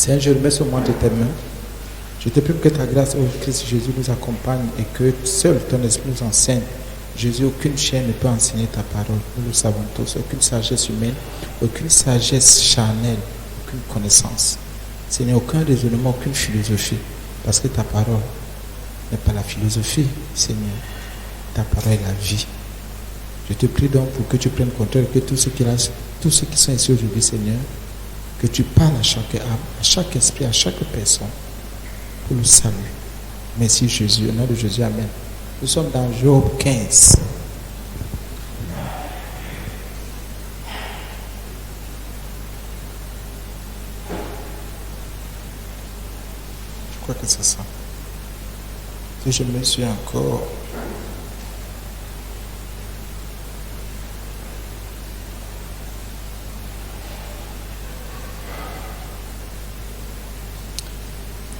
Seigneur, je remets ce monde de tes mains. Je te prie que ta grâce au Christ Jésus nous accompagne et que seul ton esprit nous enseigne. Jésus, aucune chair ne peut enseigner ta parole. Nous le savons tous. Aucune sagesse humaine, aucune sagesse charnelle, aucune connaissance. Seigneur, aucun raisonnement, aucune philosophie. Parce que ta parole n'est pas la philosophie, Seigneur. Ta parole est la vie. Je te prie donc pour que tu prennes contrôle, que tous ceux qui sont ici aujourd'hui, Seigneur, que tu parles à chaque âme, à chaque esprit, à chaque personne, pour le salut. Merci Jésus, au nom de Jésus, Amen. Nous sommes dans Job 15. Je crois que c'est ça. Si je me suis encore...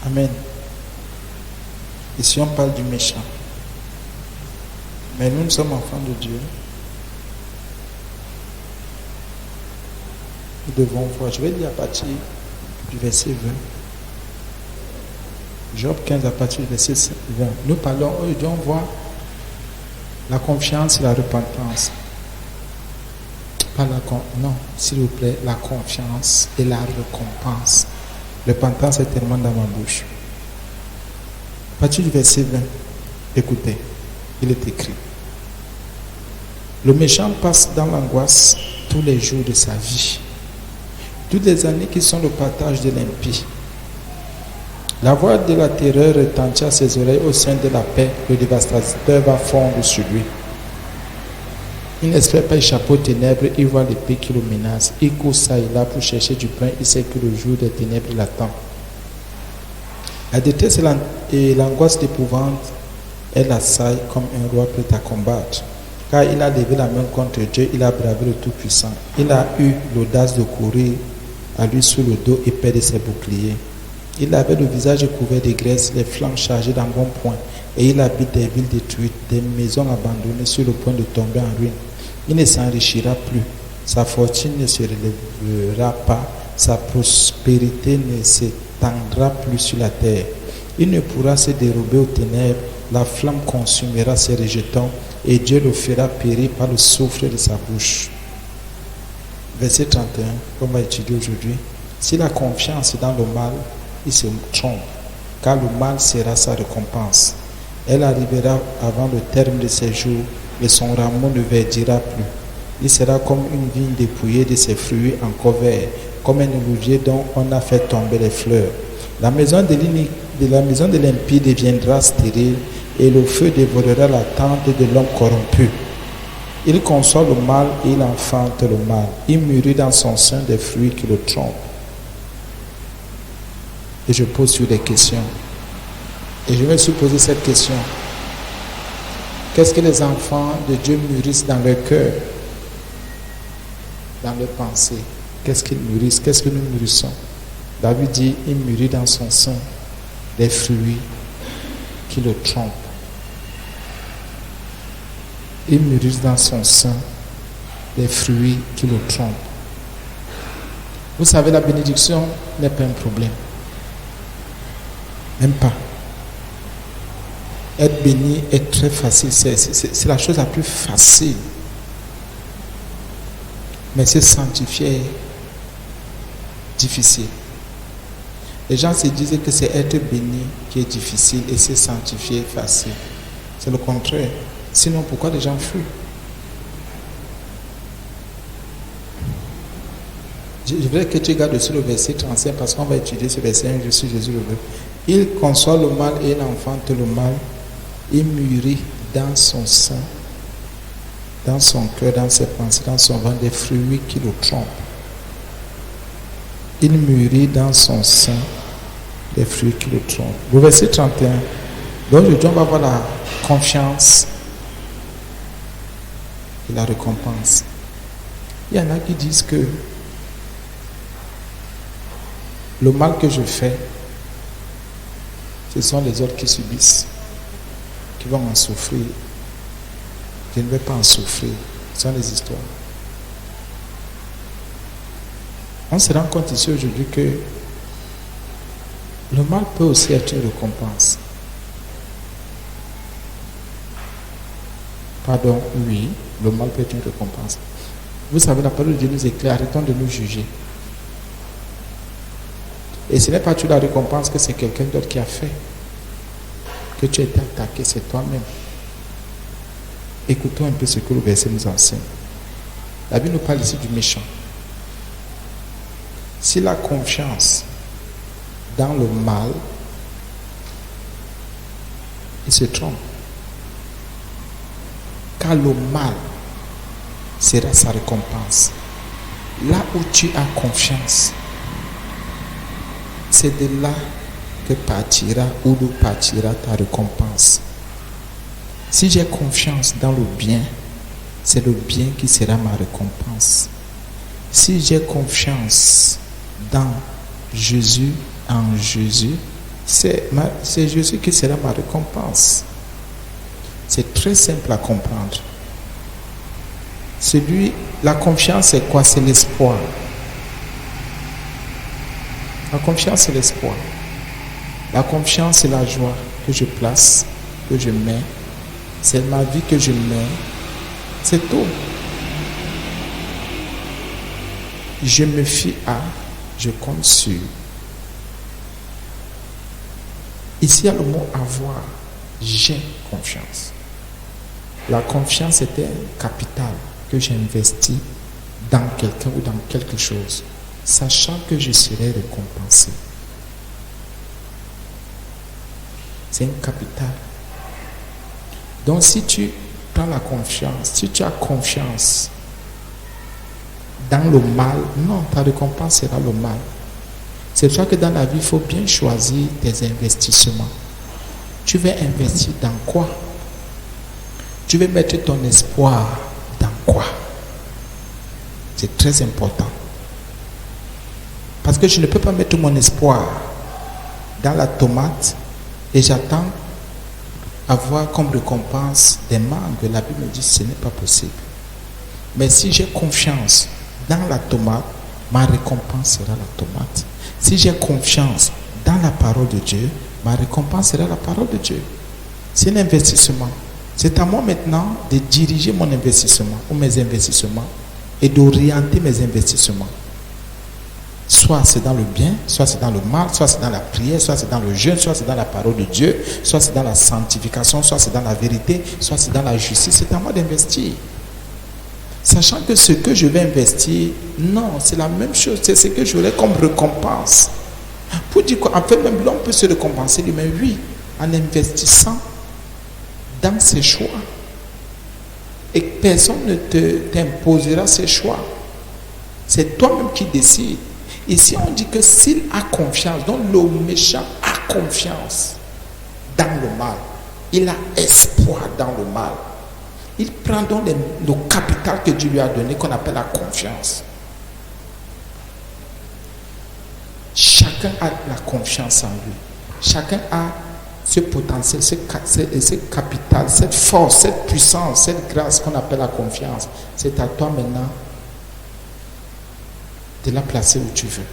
Amen. Ici on parle du méchant. Mais nous sommes enfants de Dieu. Nous devons voir. Je vais lire à partir du verset 20. Job 15 à partir du verset 20. Nous parlons aujourd'hui, on voit la confiance et la repentance. Non, s'il vous plaît, la confiance et la récompense. Repentance est tellement dans ma bouche. À partir du verset 20, écoutez, il est écrit. Le méchant passe dans l'angoisse tous les jours de sa vie. Toutes les années qui sont le partage de l'impie. La voix de la terreur retentit à ses oreilles au sein de la paix. Le dévastateur va fondre sur lui. Il n'espère pas échapper aux ténèbres. Il voit l'épée qui le menace. Il court ça et là pour chercher du pain. Il sait que le jour des ténèbres l'attend. La détresse et l'angoisse d'épouvante, elle l'assaille comme un roi prêt à combattre. Car il a levé la main contre Dieu, il a bravé le Tout-Puissant. Il a eu l'audace de courir à lui sous le dos et perdre ses boucliers. Il avait le visage couvert de graisse, les flancs chargés d'embonpoint, et il habite des villes détruites, des maisons abandonnées sur le point de tomber en ruine. Il ne s'enrichira plus, sa fortune ne se relèvera pas, sa prospérité ne s'étendra plus sur la terre. Il ne pourra se dérober aux ténèbres, la flamme consumera ses rejetons, et Dieu le fera périr par le souffle de sa bouche. Verset 31, qu'on va étudier aujourd'hui. Si la confiance est dans le mal, il se trompe, car le mal sera sa récompense. Elle arrivera avant le terme de ses jours, et son rameau ne verdira plus. Il sera comme une vigne dépouillée de ses fruits encore verts, comme un olivier dont on a fait tomber les fleurs. La maison de l'impie deviendra stérile, et le feu dévorera la tente de l'homme corrompu. Il conçoit le mal et il enfante le mal. Il mûrit dans son sein des fruits qui le trompent. Et je pose sur des questions. Et je me suis posé cette question. Qu'est-ce que les enfants de Dieu mûrissent dans leur cœur, dans leurs pensées? Qu'est-ce qu'ils mûrissent? Qu'est-ce que nous mûrissons? David dit, il mûrit dans son sein des fruits qui le trompent. Il mûrit dans son sein des fruits qui le trompent. Vous savez, la bénédiction n'est pas un problème. Même pas. Être béni est très facile. C'est la chose la plus facile. Mais se sanctifier est difficile. Les gens se disent que c'est être béni qui est difficile et se sanctifier facile. C'est le contraire. Sinon, pourquoi les gens fuient? Je voudrais que tu regardes sur le verset 35 parce qu'on va étudier ce verset. Je suis Jésus le veut. Il conçoit le mal et il enfante le mal. Il mûrit dans son sein, dans son cœur, dans ses pensées, dans son ventre, des fruits qui le trompent. Il mûrit dans son sein des fruits qui le trompent. Le verset 31. Donc aujourd'hui, on va voir la confiance et la récompense. Il y en a qui disent que le mal que je fais, ce sont les autres qui subissent, qui vont en souffrir. Je ne vais pas en souffrir. Ce sont des histoires. On se rend compte ici aujourd'hui que Le mal peut aussi être une récompense. Pardon, oui, le mal peut être une récompense. Vous savez, la parole de Dieu nous éclaire, arrêtons de nous juger. Et ce n'est pas tu la récompense que c'est quelqu'un d'autre qui a fait. Que tu as été attaqué, c'est toi-même. Écoutons un peu ce que le verset nous enseigne. La Bible nous parle ici du méchant. S'il a confiance dans le mal, il se trompe. Car le mal sera sa récompense. Là où tu as confiance, c'est de là que partira ou d'où partira ta récompense. Si j'ai confiance dans le bien, c'est le bien qui sera ma récompense. Si j'ai confiance dans Jésus, en Jésus, c'est Jésus qui sera ma récompense. C'est très simple à comprendre. La confiance, c'est quoi? C'est l'espoir. La confiance, c'est l'espoir. La confiance, c'est la joie que je place, que je mets. C'est ma vie que je mets. C'est tout. Je me fie à, je compte sur. Ici, il y a le mot avoir. J'ai confiance. La confiance est un capital que j'investis dans quelqu'un ou dans quelque chose, sachant que je serai récompensé. C'est un capital. Donc si tu prends la confiance, si tu as confiance dans le mal, non, ta récompense sera le mal. C'est pour ça que dans la vie, il faut bien choisir tes investissements. Tu veux investir dans quoi? Tu veux mettre ton espoir dans quoi? C'est très important. Parce que je ne peux pas mettre mon espoir dans la tomate et j'attends avoir comme récompense des mangues. La Bible me dit que ce n'est pas possible. Mais si j'ai confiance dans la tomate, ma récompense sera la tomate. Si j'ai confiance dans la parole de Dieu, ma récompense sera la parole de Dieu. C'est un investissement. C'est à moi maintenant de diriger mon investissement ou mes investissements et d'orienter mes investissements. Soit c'est dans le bien, soit c'est dans le mal, soit c'est dans la prière, soit c'est dans le jeûne, soit c'est dans la parole de Dieu, soit c'est dans la sanctification, soit c'est dans la vérité, soit c'est dans la justice. C'est à moi d'investir. Sachant que ce que je vais investir, non, c'est la même chose, c'est ce que j'aurai comme récompense. Pour dire qu'en fait, même l'homme peut se récompenser lui-même, oui, en investissant dans ses choix. Et personne ne t'imposera ses choix. C'est toi-même qui décides. Ici, on dit que s'il a confiance, donc le méchant a confiance dans le mal. Il a espoir dans le mal. Il prend donc le capital que Dieu lui a donné, qu'on appelle la confiance. Chacun a la confiance en lui. Chacun a ce potentiel, ce capital, cette force, cette puissance, cette grâce qu'on appelle la confiance. C'est à toi maintenant de la placer où tu veux.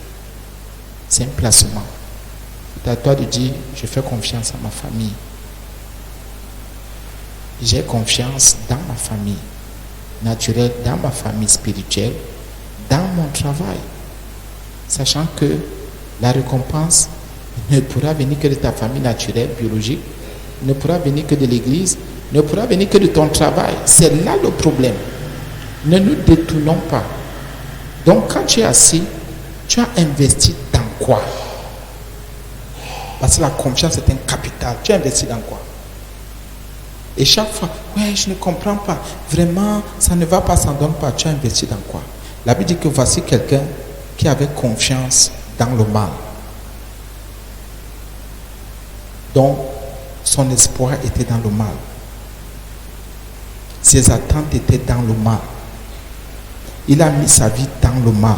C'est un placement. C'est à toi de dire, je fais confiance à ma famille. J'ai confiance dans ma famille naturelle, dans ma famille spirituelle, dans mon travail. Sachant que la récompense ne pourra venir que de ta famille naturelle, biologique, ne pourra venir que de l'église, ne pourra venir que de ton travail. C'est là le problème. Ne nous détournons pas. Donc quand tu es assis, tu as investi dans quoi? Parce que la confiance est un capital. Tu as investi dans quoi? Et chaque fois, ouais, je ne comprends pas. Vraiment, ça ne va pas, ça ne donne pas. Tu as investi dans quoi? La Bible dit que voici quelqu'un qui avait confiance dans le mal. Donc, son espoir était dans le mal. Ses attentes étaient dans le mal. Il a mis sa vie dans le mal.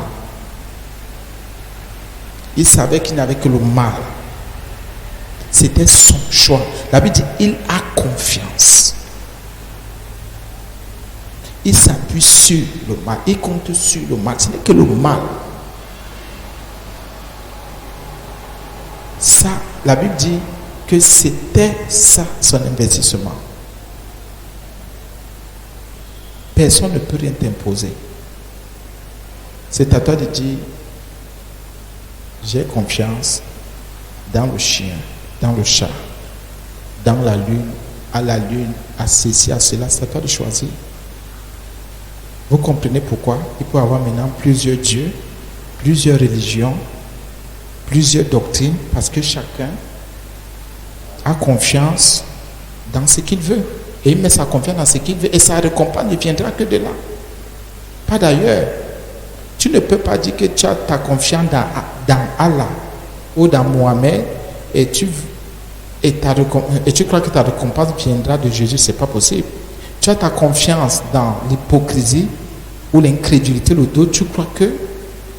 Il savait qu'il n'avait que le mal. C'était son choix. La Bible dit, il a confiance. Il s'appuie sur le mal. Il compte sur le mal. Ce n'est que le mal. Ça, la Bible dit que c'était ça son investissement. Personne ne peut rien t'imposer. C'est à toi de dire, j'ai confiance dans le chien, dans le chat, dans la lune, à ceci, à cela. C'est à toi de choisir. Vous comprenez pourquoi il peut y avoir maintenant plusieurs dieux, plusieurs religions, plusieurs doctrines, parce que chacun a confiance dans ce qu'il veut. Et il met sa confiance dans ce qu'il veut. Et sa récompense ne viendra que de là. Pas d'ailleurs. Tu ne peux pas dire que tu as ta confiance dans Allah ou dans Mohamed et tu crois que ta récompense viendra de Jésus. Ce n'est pas possible. Tu as ta confiance dans l'hypocrisie ou l'incrédulité, le doute. Tu crois que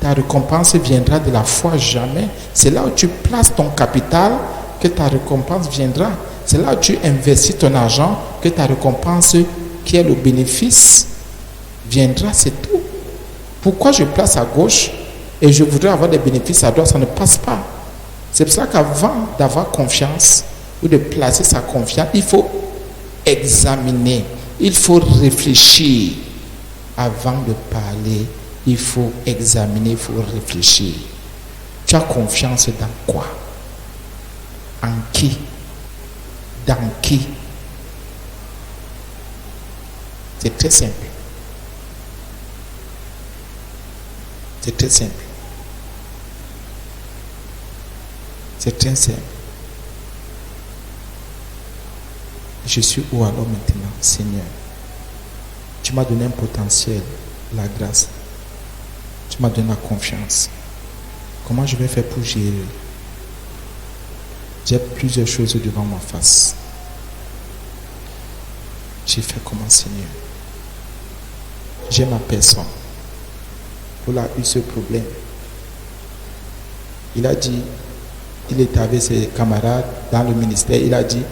ta récompense viendra de la foi. Jamais. C'est là où tu places ton capital que ta récompense viendra. C'est là où tu investis ton argent que ta récompense, qui est le bénéfice, viendra. C'est tout. Pourquoi je place à gauche et je voudrais avoir des bénéfices à droite? Ça ne passe pas. C'est pour ça qu'avant d'avoir confiance ou de placer sa confiance, il faut examiner, il faut réfléchir. Avant de parler, il faut examiner, il faut réfléchir. Tu as confiance dans quoi? En qui? Dans qui? C'est très simple. C'est très simple. C'est très simple. Je suis où alors maintenant, Seigneur? Tu m'as donné un potentiel, la grâce. Tu m'as donné la confiance. Comment je vais faire pour gérer? J'ai plusieurs choses devant ma face. J'ai fait comment, Seigneur? J'ai ma personne. Paul a eu ce problème. Il a dit, il était avec ses camarades dans le ministère, il a dit,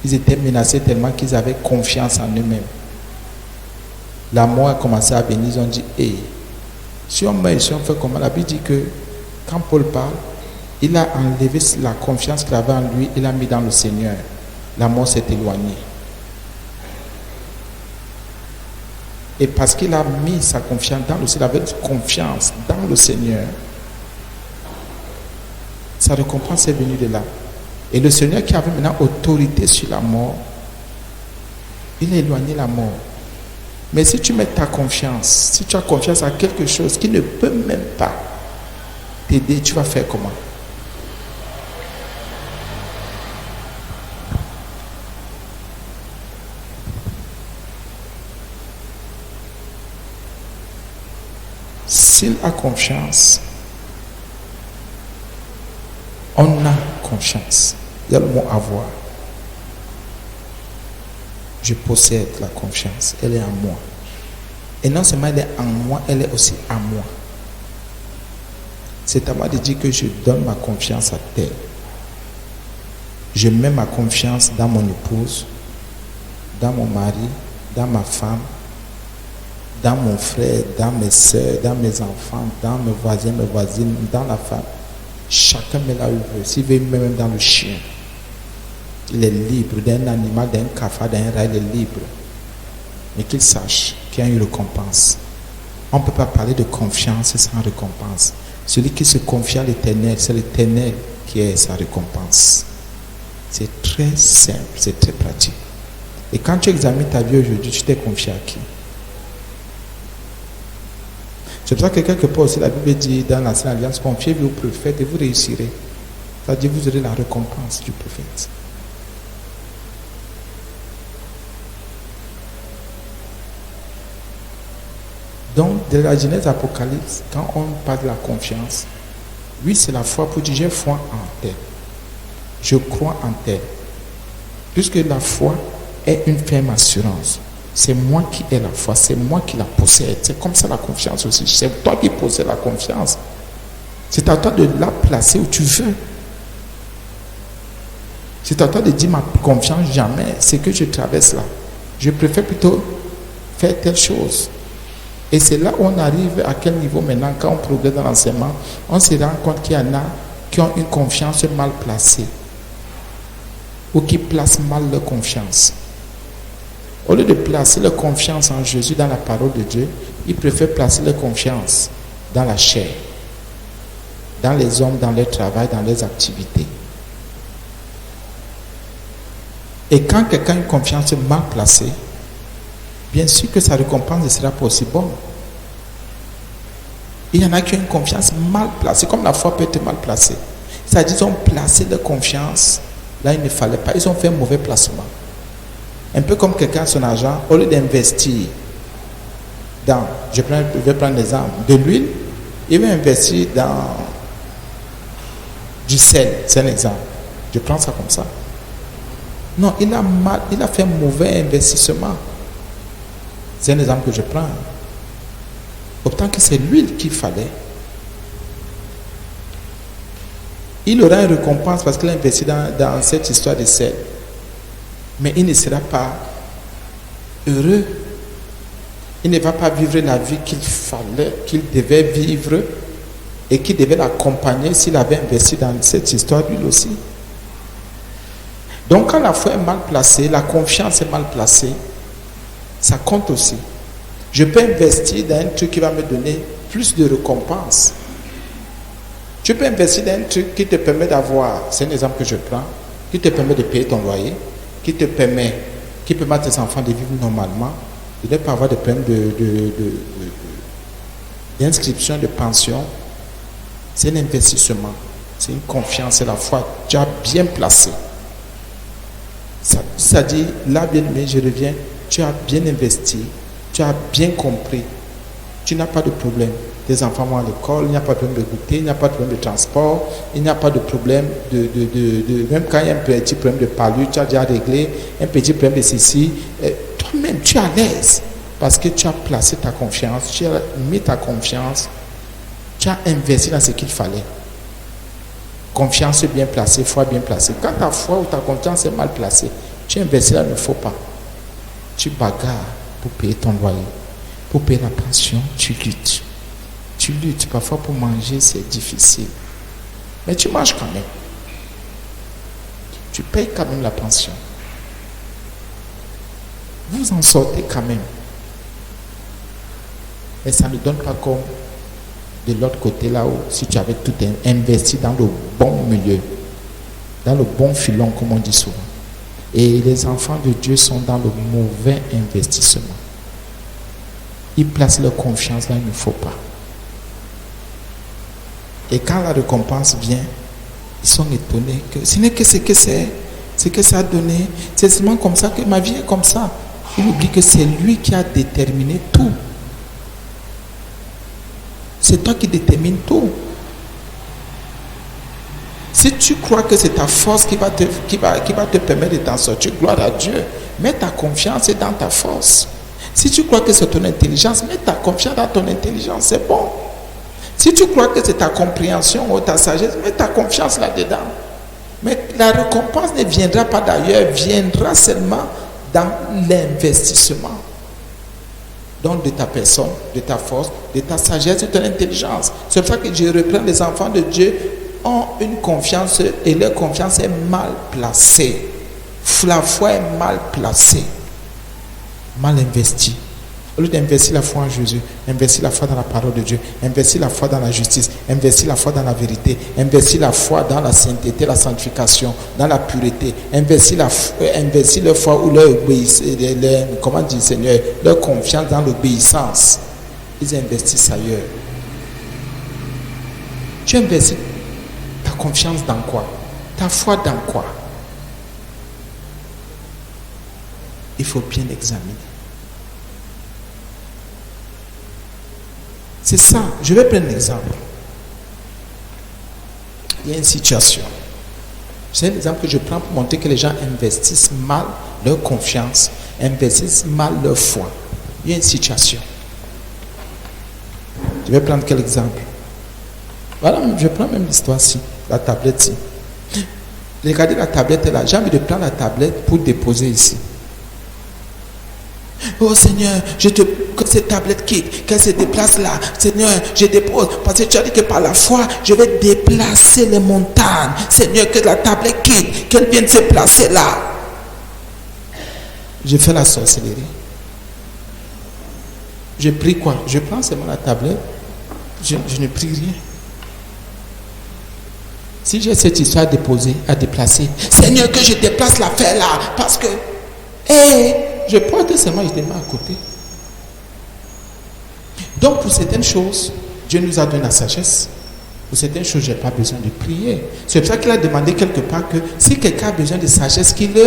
ils étaient menacés tellement qu'ils avaient confiance en eux-mêmes. La mort a commencé à venir, ils ont dit, hey, si on meurt, si on fait comment? La Bible dit que quand Paul parle, il a enlevé la confiance qu'il avait en lui, il l'a mis dans le Seigneur. La mort s'est éloignée. Et parce qu'il a mis sa confiance dans le Seigneur, il avait confiance dans le Seigneur, sa récompense est venue de là. Et le Seigneur qui avait maintenant autorité sur la mort, il a éloigné la mort. Mais si tu mets ta confiance, si tu as confiance à quelque chose qui ne peut même pas t'aider, tu vas faire comment? S'il a confiance, on a confiance. Il y a le mot avoir. Je possède la confiance. Elle est en moi. Et non seulement elle est en moi, elle est aussi à moi. C'est à moi de dire que je donne ma confiance à terre. Je mets ma confiance dans mon épouse, dans mon mari, dans ma femme, dans mon frère, dans mes soeurs, dans mes enfants, dans mes voisins, mes voisines, dans la femme. Chacun met là où il veut. S'il veut, même dans le chien. Il est libre d'un animal, d'un cafard, d'un rat, il est libre. Mais qu'il sache qu'il y a une récompense. On ne peut pas parler de confiance sans récompense. Celui qui se confie à l'Éternel, c'est l'Éternel qui est sa récompense. C'est très simple, c'est très pratique. Et quand tu examines ta vie aujourd'hui, tu t'es confié à qui? C'est pour ça que quelque part aussi la Bible dit dans l'Ancienne Alliance, confiez-vous au prophète et vous réussirez. C'est-à-dire vous aurez la récompense du prophète. Donc, de la Genèse Apocalypse, quand on parle de la confiance, oui, c'est la foi pour dire j'ai foi en tel. Je crois en tel. Puisque la foi est une ferme assurance. C'est moi qui ai la foi, c'est moi qui la possède. C'est comme ça la confiance aussi. C'est toi qui possèdes la confiance. C'est à toi de la placer où tu veux. C'est à toi de dire ma confiance jamais. C'est que je traverse là. Je préfère plutôt faire telle chose. Et c'est là où on arrive à quel niveau maintenant, quand on progresse dans l'enseignement, on se rend compte qu'il y en a qui ont une confiance mal placée ou qui placent mal leur confiance. Au lieu de placer leur confiance en Jésus, dans la parole de Dieu, ils préfèrent placer leur confiance dans la chair, dans les hommes, dans leur travail, dans leurs activités. Et quand quelqu'un a une confiance mal placée, bien sûr que sa récompense ne sera pas aussi bonne. Il y en a qui ont une confiance mal placée, comme la foi peut être mal placée. C'est-à-dire qu'ils ont placé leur confiance là il ne fallait pas. Ils ont fait un mauvais placement. Un peu comme quelqu'un a son argent, au lieu d'investir dans, je vais prendre l'exemple, de l'huile, il va investir dans du sel, c'est un exemple. Je prends ça comme ça. Non, il a fait un mauvais investissement. C'est un exemple que je prends. Autant que c'est l'huile qu'il fallait. Il aura une récompense parce qu'il a investi dans cette histoire de sel. Mais il ne sera pas heureux. Il ne va pas vivre la vie qu'il devait vivre et qui devait l'accompagner s'il avait investi dans cette histoire d'huile aussi. Donc quand la foi est mal placée, la confiance est mal placée, ça compte aussi. Je peux investir dans un truc qui va me donner plus de récompenses. Tu peux investir dans un truc qui te permet d'avoir, c'est un exemple que je prends, qui te permet de payer ton loyer, qui permet à tes enfants de vivre normalement, de ne pas avoir de problème d'inscription, de pension. C'est un investissement, c'est une confiance, c'est la foi. Tu as bien placé. Ça dit, là bien aimé, je reviens, tu as bien investi, tu as bien compris, tu n'as pas de problème. Tes enfants vont à l'école, il n'y a pas de problème de goûter, il n'y a pas de problème de transport, il n'y a pas de problème même quand il y a un petit problème de palu, tu as déjà réglé, un petit problème de ceci, toi-même tu es à l'aise parce que tu as placé ta confiance, tu as mis ta confiance, tu as investi dans ce qu'il fallait. Confiance bien placée, foi bien placée. Quand ta foi ou ta confiance est mal placée, tu investis là, il ne faut pas. Tu bagarres pour payer ton loyer, pour payer la pension, tu luttes. Tu luttes, parfois pour manger c'est difficile. Mais tu manges quand même. Tu payes quand même la pension. Vous en sortez quand même. Mais ça ne donne pas comme de l'autre côté là où si tu avais tout investi dans le bon milieu, dans le bon filon comme on dit souvent. Et les enfants de Dieu sont dans le mauvais investissement. Ils placent leur confiance là où il ne faut pas. Et quand la récompense vient, ils sont étonnés que ce n'est que ce que c'est, ce que ça a donné. C'est seulement comme ça que ma vie est comme ça. Il oublie que c'est lui qui a déterminé tout. C'est toi qui détermine tout. Si tu crois que c'est ta force qui va te permettre de t'en sortir, gloire à Dieu. Mets ta confiance dans ta force. Si tu crois que c'est ton intelligence, mets ta confiance dans ton intelligence, c'est bon. Si tu crois que c'est ta compréhension ou ta sagesse, mets ta confiance là-dedans. Mais la récompense ne viendra pas d'ailleurs, viendra seulement dans l'investissement. Donc de ta personne, de ta force, de ta sagesse, de ton intelligence. C'est pour ça que je reprends, les enfants de Dieu ont une confiance et leur confiance est mal placée. La foi est mal placée, mal investie. Au lieu d'investir la foi en Jésus, investir la foi dans la parole de Dieu, investir la foi dans la justice, investir la foi dans la vérité, investir la foi dans la sainteté, la sanctification, dans la pureté, investir leur foi ou leur obéissance, comment dire Seigneur, leur confiance dans l'obéissance. Ils investissent ailleurs. Tu investis ta confiance dans quoi? Ta foi dans quoi? Il faut bien examiner. C'est ça. Je vais prendre un exemple. Il y a une situation. C'est un exemple que je prends pour montrer que les gens investissent mal leur confiance, investissent mal leur foi. Il y a une situation. Je vais prendre quel exemple? Voilà, je prends même l'histoire-ci, la tablette-ci. Regardez la tablette là. J'ai envie de prendre la tablette pour déposer ici. Oh Seigneur, que cette tablette quitte, qu'elle se déplace là. Seigneur, je dépose. Parce que tu as dit que par la foi, je vais déplacer les montagnes. Seigneur, que la tablette quitte, qu'elle vienne se placer là. Je fais la sorcellerie. Je prie quoi? Je prends seulement la tablette. Je ne prie rien. Si j'ai cette histoire à déposer, à déplacer, Seigneur, que je déplace l'affaire là, parce que, je porte seulement, je te mets à côté. Donc, pour certaines choses, Dieu nous a donné la sagesse. Pour certaines choses, je n'ai pas besoin de prier. C'est pour ça qu'il a demandé quelque part que si quelqu'un a besoin de sagesse, qu'il la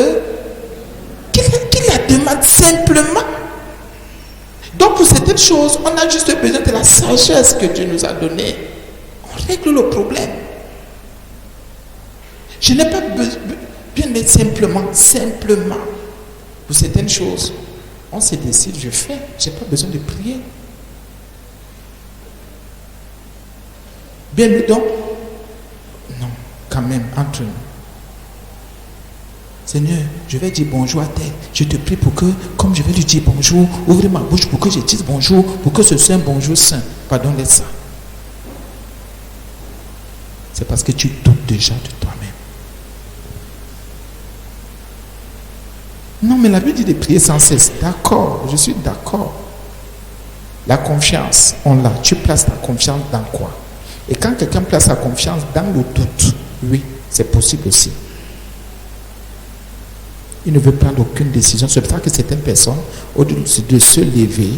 demande simplement. Donc, pour certaines choses, on a juste besoin de la sagesse que Dieu nous a donnée. On règle le problème. Je n'ai pas besoin, bien mais simplement. Pour certaines choses, on se décide, je fais. Je n'ai pas besoin de prier. Bien, donc, non, quand même, entre nous. Seigneur, je vais dire bonjour à tel. Je te prie pour que, comme je vais lui dire bonjour, ouvre ma bouche pour que je dise bonjour, pour que ce soit un bonjour saint. Pardon, laisse ça. C'est parce que tu doutes déjà de toi-même. Non, mais la Bible dit de prier sans cesse. D'accord, je suis d'accord. La confiance, on l'a. Tu places ta confiance dans quoi? Et quand quelqu'un place sa confiance dans le doute, oui, c'est possible aussi. Il ne veut prendre aucune décision. C'est pour ça que certaines personnes, au lieu de se lever,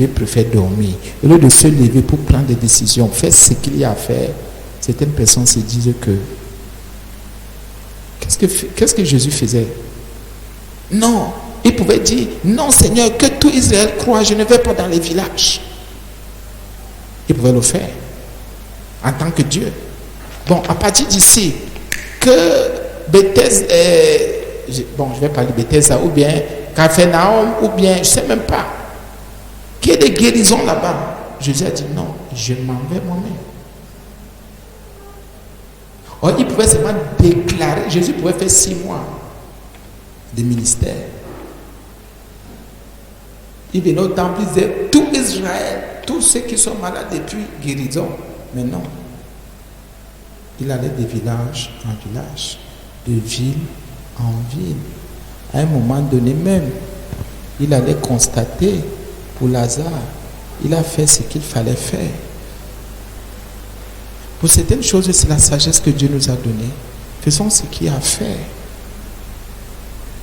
préfèrent dormir. Au lieu de se lever pour prendre des décisions, faire ce qu'il y a à faire, certaines personnes se disent que qu'est-ce que Jésus faisait? Non, il pouvait dire, non Seigneur, que tout Israël croit, je ne vais pas dans les villages. Il pouvait le faire en tant que Dieu. Bon, à partir d'ici, que Bethesda, je vais parler de Bethesda, ou bien Capharnaüm, ou bien, je ne sais même pas, qu'il y ait des guérisons là-bas. Jésus a dit, non, je m'en vais moi-même. Or, il pouvait seulement déclarer, Jésus pouvait faire 6 mois de ministère. Il venait au temple, il disait, tout Israël, tous ceux qui sont malades depuis guérison. Mais non. Il allait de village en village, de ville en ville. À un moment donné même, il allait constater pour Lazare, il a fait ce qu'il fallait faire. Pour certaines choses, c'est la sagesse que Dieu nous a donnée. Faisons ce qu'il y a à faire.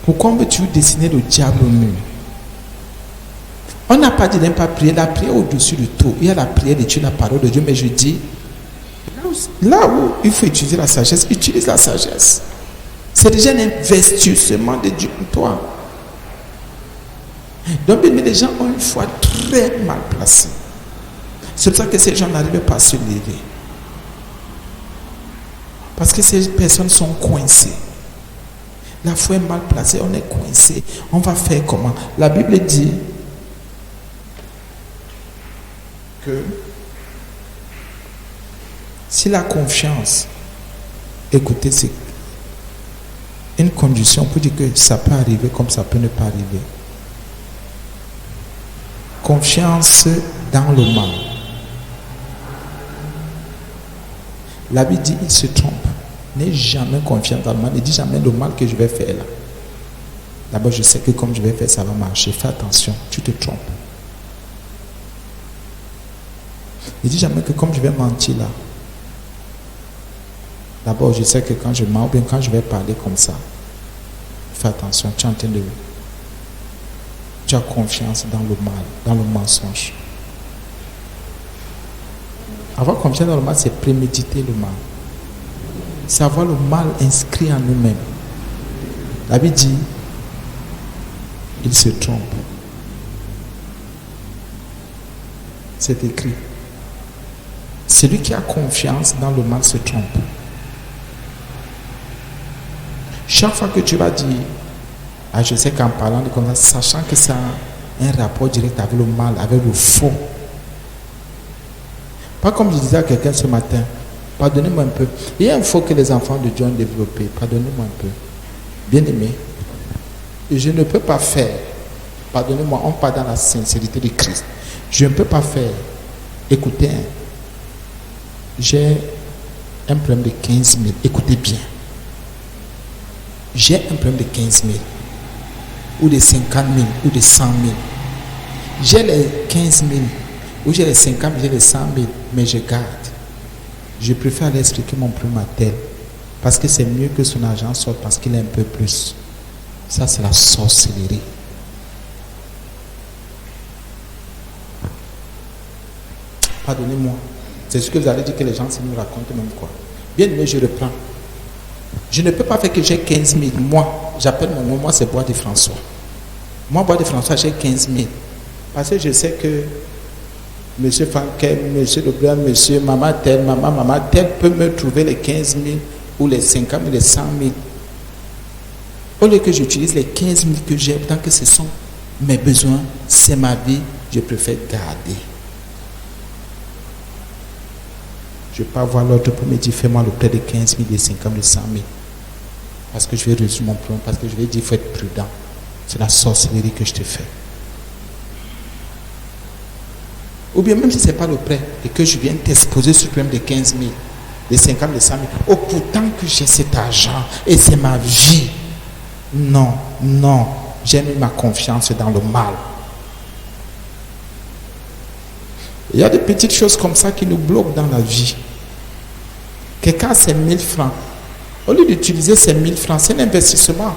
Pourquoi veux-tu dessiner le diable au mur? On n'a pas dit de ne pas prier. La prière au-dessus de tout. Il y a la prière d'étudier la parole de Dieu, mais je dis, là où il faut utiliser la sagesse, utilise la sagesse. C'est déjà un investissement de Dieu pour toi. Donc, mais les gens ont une foi très mal placée. C'est pour ça que ces gens n'arrivent pas à se lever. Parce que ces personnes sont coincées. La foi est mal placée, on est coincé. On va faire comment? La Bible dit que si la confiance, écoutez, c'est une condition pour dire que ça peut arriver comme ça peut ne pas arriver. Confiance dans le mal. La Bible dit, il se trompe. N'aie jamais confiance dans le mal. Ne dis jamais le mal que je vais faire là. D'abord, je sais que comme je vais faire, ça va marcher. Fais attention, tu te trompes. Ne dis jamais que comme je vais mentir là. D'abord, je sais que quand je mens, ou bien quand je vais parler comme ça, fais attention, tu es en train de... Tu as confiance dans le mal, dans le mensonge. Avoir confiance dans le mal, c'est préméditer le mal. C'est avoir le mal inscrit en nous-mêmes. La Bible dit, il se trompe. C'est écrit. Celui qui a confiance dans le mal se trompe. Chaque fois que tu vas dire, je sais qu'en parlant de comme ça, sachant que ça a un rapport direct avec le mal, avec le faux. Pas comme je disais à quelqu'un ce matin, pardonnez-moi un peu. Il y a un faux que les enfants de Dieu ont développé. Pardonnez-moi un peu. Bien-aimé, je ne peux pas faire Pardonnez-moi, on parle dans la sincérité de Christ. Je ne peux pas faire. Écoutez, j'ai un problème de 15 000. Écoutez bien. J'ai un problème de 15 000. Ou de 50 000. Ou de 100 000. J'ai les 15 000. Ou j'ai les 50 000. J'ai les 100 000. Mais je garde. Je préfère aller expliquer mon problème à tel. Parce que c'est mieux que son argent sorte parce qu'il a un peu plus. Ça, c'est la sorcellerie. Pardonnez-moi. C'est ce que vous allez dire que les gens nous racontent même quoi. Bien aimé, je reprends. Je ne peux pas faire que j'ai 15 000. Moi, j'appelle mon nom, moi c'est Bois de François. Moi, Bois de François, j'ai 15 000. Parce que je sais que M. Fankel, M. Leblanc, M. Maman tel peut me trouver les 15 000 ou les 50 000, les 100 000. Au lieu que j'utilise les 15 000 que j'ai, tant que ce sont mes besoins, c'est ma vie, je préfère garder. Je ne vais pas avoir l'autre pour me dire fais-moi le prêt de 15 000, de 50 000, de 100 000. Parce que je vais résoudre mon problème, parce que je vais dire il faut être prudent. C'est la sorcellerie que je te fais. Ou bien même si ce n'est pas le prêt et que je viens t'exposer sur le problème de 15 000, de 50 000, de 100 000. Oh, pourtant que j'ai cet argent et c'est ma vie. Non, non, j'ai mis ma confiance dans le mal. Il y a des petites choses comme ça qui nous bloquent dans la vie. Quelqu'un a ses 1000 francs. Au lieu d'utiliser ces 1000 francs, c'est un investissement.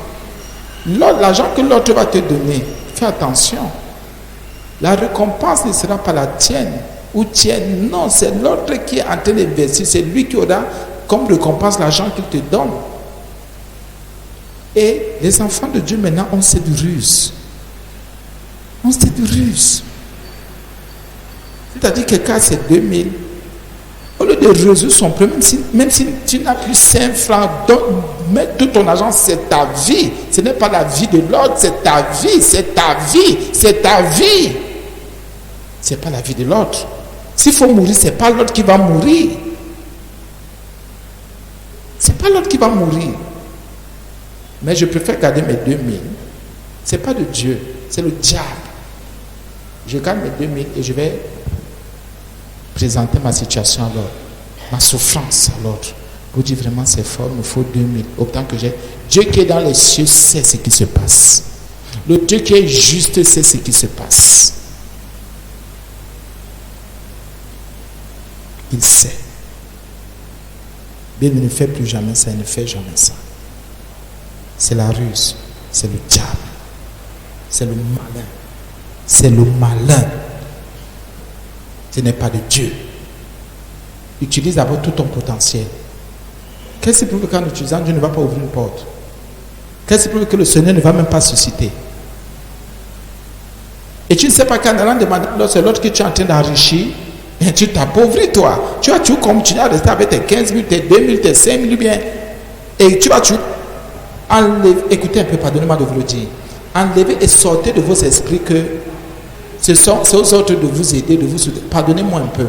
L'argent que l'autre va te donner, fais attention. La récompense ne sera pas la tienne ou tienne. Non, c'est l'autre qui est en train d'investir. C'est lui qui aura comme récompense l'argent qu'il te donne. Et les enfants de Dieu maintenant ont cette ruse. On cette ruse. C'est-à-dire que quelqu'un a ses 2000. Au lieu de résoudre son problème, même si tu n'as plus 5 francs, mets tout ton argent, c'est ta vie. Ce n'est pas la vie de l'autre, c'est ta vie, c'est ta vie, c'est ta vie. Ce n'est pas la vie de l'autre. S'il faut mourir, ce n'est pas l'autre qui va mourir. Ce n'est pas l'autre qui va mourir. Mais je préfère garder mes 2000. Ce n'est pas de Dieu, c'est le diable. Je garde mes 2000 et je vais présenter ma situation à l'autre, ma souffrance à l'autre. Vous dites vraiment c'est fort, il me faut 2000. Autant que j'ai. Dieu qui est dans les cieux sait ce qui se passe. Le Dieu qui est juste sait ce qui se passe. Il sait. Bien, il ne fait plus jamais ça, il ne fait jamais ça. C'est la ruse, c'est le diable, c'est le malin. C'est le malin. Ce n'est pas de Dieu. Utilise d'abord tout ton potentiel. Qu'est-ce qui prouve qu'en utilisant, Dieu ne va pas ouvrir une porte? Qu'est-ce qui prouve que le Seigneur ne va même pas susciter? Et tu ne sais pas qu'en allant demander, c'est l'autre que tu es en train d'enrichir, et tu t'appauvris toi. Tu vas continuer à rester avec tes 15 000, tes 2 000, tes 5 000 bien. Et tu vas enlever. Écoutez un peu, pardonnez-moi de vous le dire. Enlevez et sortez de vos esprits que c'est aux autres de vous aider, de vous soutenir. Pardonnez-moi un peu.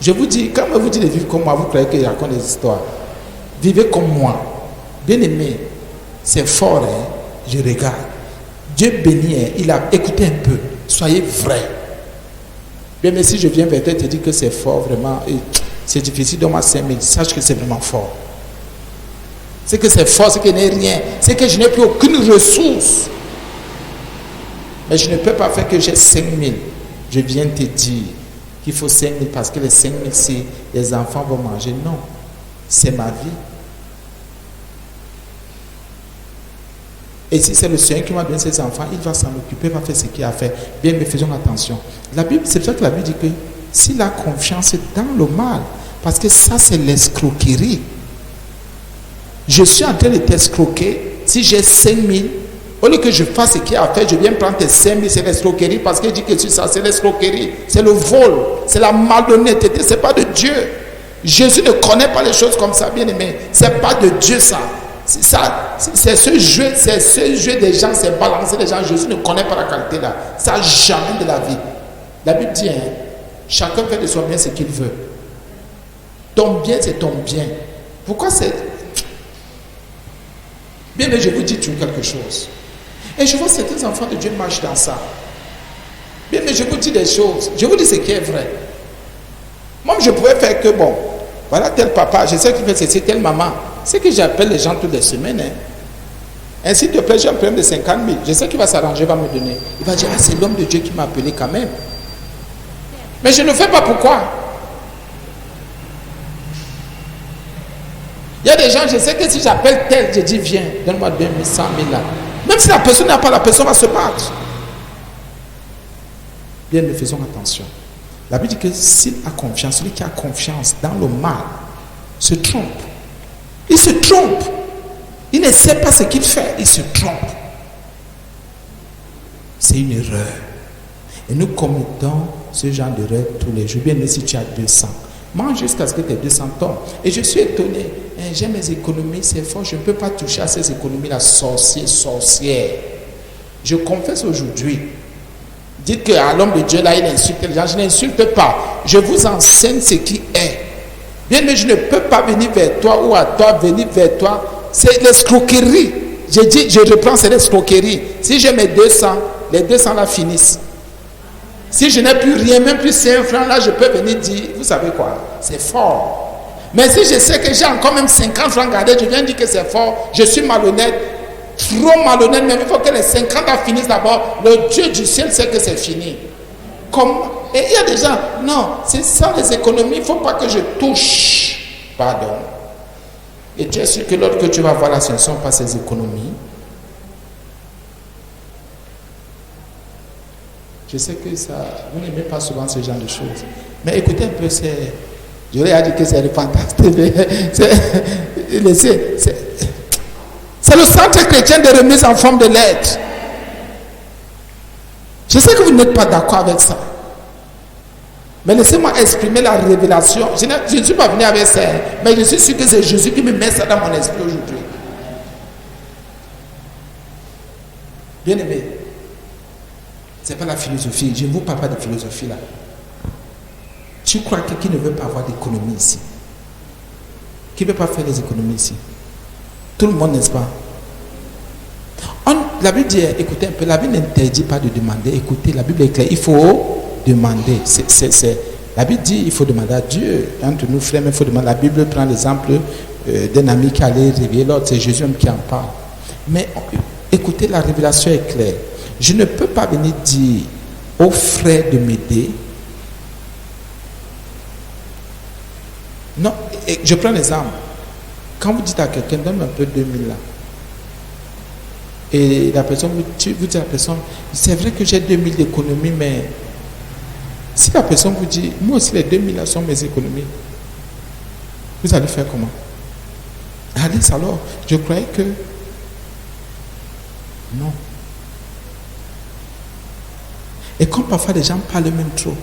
Je vous dis, quand je vous dis de vivre comme moi, vous croyez que je raconte des histoires. Vivez comme moi. Bien aimé, c'est fort, hein? Je regarde. Dieu bénit, hein? Il a écouté un peu. Soyez vrai. Bien, mais si je viens vers toi et te dis que c'est fort, vraiment, c'est difficile, donne-moi 5 000, sache que c'est vraiment fort. C'est que c'est fort, c'est que je n'ai rien. C'est que je n'ai plus aucune ressource. Mais je ne peux pas faire que j'ai 5 000. Je viens te dire qu'il faut 5 000 parce que les 5 000, si les enfants vont manger. Non, c'est ma vie. Et si c'est le Seigneur qui m'a donné ses enfants, il va s'en occuper, il va faire ce qu'il a fait. Bien, mais faisons attention. La Bible, c'est pour ça que la Bible dit que s'il a confiance dans le mal, parce que ça, c'est l'escroquerie. Je suis en train de t'escroquer. Si j'ai 5 000, au lieu que je fasse ce qu'il a fait, je viens prendre tes 5 000, c'est l'escroquerie, parce qu'il dit que c'est ça, c'est l'escroquerie, c'est le vol, c'est la malhonnêteté, c'est pas de Dieu. Jésus ne connaît pas les choses comme ça, bien aimé. C'est pas de Dieu ça. C'est ce jeu des gens, c'est balancer les gens. Jésus ne connaît pas la qualité là. Ça jamais de la vie. La Bible dit, hein, chacun fait de son bien ce qu'il veut. Ton bien, c'est ton bien. Pourquoi c'est... Bien, mais je vous dis toujours quelque chose. Et je vois certains enfants de Dieu marchent dans ça. Bien, mais je vous dis des choses. Je vous dis ce qui est vrai. Moi, je pouvais faire que, bon, voilà tel papa, je sais qu'il fait ceci, telle maman. C'est que j'appelle les gens toutes les semaines. S'il te plaît, j'ai un problème de 50 000. Je sais qu'il va s'arranger, va me donner. Il va dire, ah, c'est l'homme de Dieu qui m'a appelé quand même. Mais je ne le fais pas, pourquoi? Il y a des gens, je sais que si j'appelle tel, je dis, viens, donne-moi 2 000, 100 000 là. Même si la personne n'a pas, la personne va se battre. Bien, mais faisons attention. La Bible dit que s'il a confiance, celui qui a confiance dans le mal se trompe. Il se trompe. Il ne sait pas ce qu'il fait. Il se trompe. C'est une erreur. Et nous commettons ce genre d'erreur tous les jours. Bien, mais si tu as 200, mange jusqu'à ce que tu aies 200 tombent. Et je suis étonné. J'ai mes économies, c'est fort. Je ne peux pas toucher à ces économies-là. Sorcière. Je confesse aujourd'hui. Dites qu'à l'homme de Dieu, là, il insulte les gens. Je n'insulte pas. Je vous enseigne ce qui est. Bien, mais je ne peux pas venir vers toi ou à toi, venir vers toi. C'est l'escroquerie. Je dis, je reprends, c'est l'escroquerie. Si j'ai mes 200, les 200 là finissent. Si je n'ai plus rien, même plus 5 francs, là, je peux venir dire, vous savez quoi, c'est fort. Mais si je sais que j'ai encore même 50 francs gardés, je viens dire que c'est fort, je suis malhonnête, trop malhonnête, mais il faut que les 50 là finissent d'abord. Le Dieu du ciel sait que c'est fini. Et il y a des gens, non, c'est ça les économies, il ne faut pas que je touche. Pardon. Et tu es sûr que l'autre que tu vas voir là, ce ne sont pas ces économies. Je sais que ça, vous n'aimez pas souvent ce genre de choses. Mais écoutez un peu, je voulais dire que c'est repentance TV. C'est le centre chrétien de remise en forme de l'être. Je sais que vous n'êtes pas d'accord avec ça. Mais laissez-moi exprimer la révélation. Je ne suis pas venu avec ça, mais je suis sûr que c'est Jésus qui me met ça dans mon esprit aujourd'hui. Bien aimé, ce n'est pas la philosophie. Je ne vous parle pas de philosophie là. Tu crois que qui ne veut pas avoir d'économie ici? Qui ne veut pas faire des économies ici? Tout le monde, n'est-ce pas? La Bible dit, écoutez un peu, la Bible n'interdit pas de demander. Écoutez, la Bible est claire, il faut demander. La Bible dit, il faut demander à Dieu. Entre nous, frères, mais il faut demander. La Bible prend l'exemple d'un ami qui allait réveiller l'autre. C'est Jésus qui en parle. Mais écoutez, la révélation est claire. Je ne peux pas venir dire aux frères de m'aider. Non, je prends l'exemple. Quand vous dites à quelqu'un, donne-moi un peu 2000 là. Et la personne, vous dites à la personne, c'est vrai que j'ai 2000 d'économies, mais si la personne vous dit, moi aussi les 2000 là sont mes économies, vous allez faire comment? Alice, alors, je croyais que non. Et comme parfois les gens parlent même trop.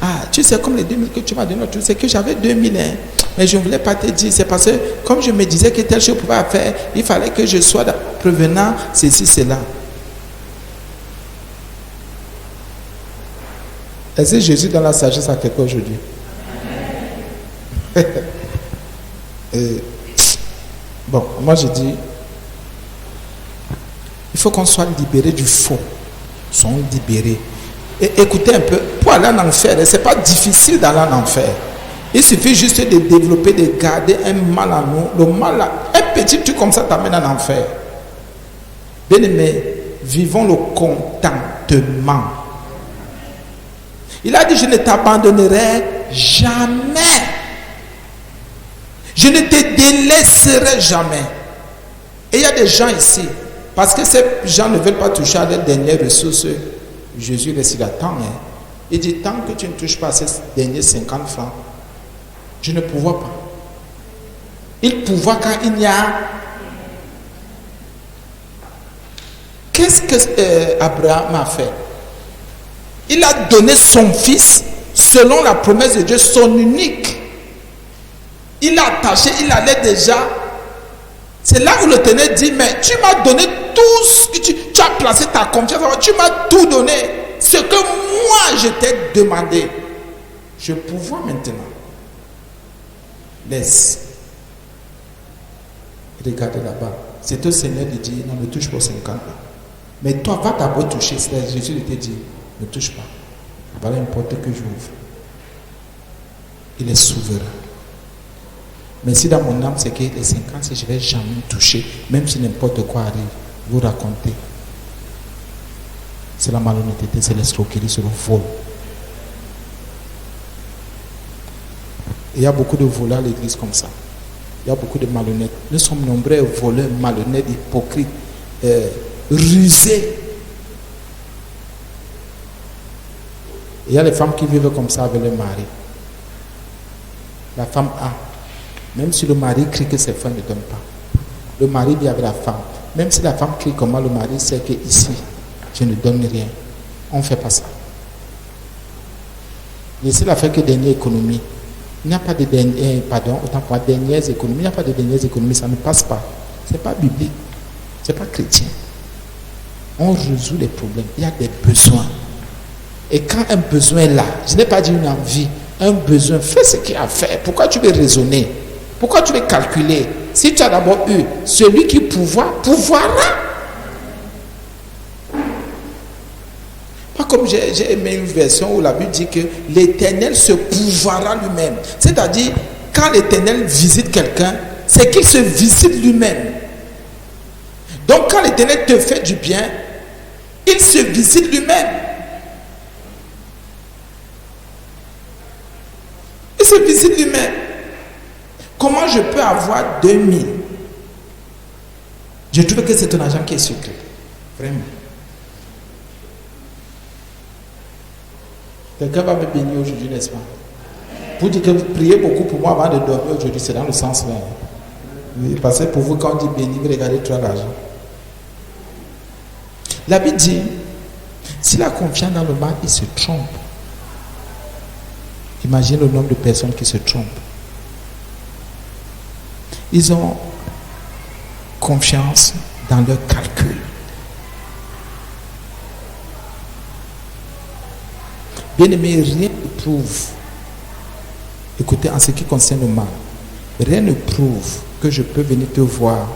Ah, tu sais, comme les 2000 que tu m'as donné, tu sais que j'avais 2000, hein, mais je ne voulais pas te dire. C'est parce que, comme je me disais que telle chose pouvait faire, il fallait que je sois prévenant ceci, cela. Est-ce que Jésus donne la sagesse à quelqu'un aujourd'hui? Bon, moi je dis, il faut qu'on soit libéré du faux. Sont libérés. Et écoutez un peu, pour aller en enfer, ce n'est pas difficile d'aller en enfer. Il suffit juste de développer, de garder un mal en nous. Le mal, un petit truc comme ça t'amène en enfer. Bien aimé, vivons le contentement. Il a dit, je ne t'abandonnerai jamais. Je ne te délaisserai jamais. Et il y a des gens ici, parce que ces gens ne veulent pas toucher à leurs dernières ressources. Jésus laisse, il attend. Il dit, tant que tu ne touches pas à ces derniers 50 francs, je ne pourvois pas. Il pourvoit quand il y a... Qu'est-ce que Abraham a fait? Il a donné son fils, selon la promesse de Dieu, son unique. Il a attaché, il allait déjà... C'est là où le Ténèbre dit, mais tu m'as donné tout ce que tu as placé ta confiance, tu m'as tout donné. Ce que moi je t'ai demandé, je pourvois maintenant. Laisse. Regardez là-bas. c'est au Seigneur de dire, non, ne touche pas aux 50 ans. Mais toi, va d'abord toucher. C'est Jésus te dit, ne touche pas. Voilà une porte que j'ouvre. Il est souverain. Mais si dans mon âme, c'est que les 50, si je ne vais jamais toucher, même si n'importe quoi arrive, vous racontez. C'est la malhonnêteté, c'est l'escroquerie, c'est le vol. Il y a beaucoup de voleurs à l'église comme ça. Il y a beaucoup de malhonnêtes. Nous sommes nombreux voleurs, malhonnêtes, hypocrites, rusés. Il y a les femmes qui vivent comme ça avec leur mari. La femme a. Même si le mari crie que ses femmes ne donnent pas. Le mari vit avec la femme. Même si la femme crie comment, le mari sait que ici, je ne donne rien. On ne fait pas ça. Laissez-la faire que dernière économie. Il n'y a pas de dernière, pardon, autant pour moi, dernières économies. Il n'y a pas de dernières économies, ça ne passe pas. Ce n'est pas biblique. Ce n'est pas chrétien. On résout les problèmes. Il y a des besoins. Et quand un besoin est là, je n'ai pas dit une envie, un besoin, fais ce qu'il y a à faire. Pourquoi tu veux raisonner? Pourquoi tu veux calculer? Si tu as d'abord eu celui qui pouvoira. Pas comme j'ai aimé une version où la Bible dit que l'Éternel se pouvoira lui-même. C'est-à-dire, quand l'Éternel visite quelqu'un, c'est qu'il se visite lui-même. Donc, quand l'Éternel te fait du bien, il se visite lui-même. Il se visite lui-même. Comment je peux avoir 2000? Je trouve que c'est un argent qui est secret. Vraiment. Quelqu'un va me bénir aujourd'hui, n'est-ce pas? Pour dire que vous priez beaucoup pour moi avant de dormir aujourd'hui, c'est dans le sens là. Oui, parce que pour vous, quand on dit bénir, vous regardez trop l'argent. La Bible dit, s'il a confiance dans le mal, il se trompe. Imagine le nombre de personnes qui se trompent. Ils ont confiance dans leurs calculs. Bien aimé, rien ne prouve, écoutez, en ce qui concerne le mal, rien ne prouve que je peux venir te voir.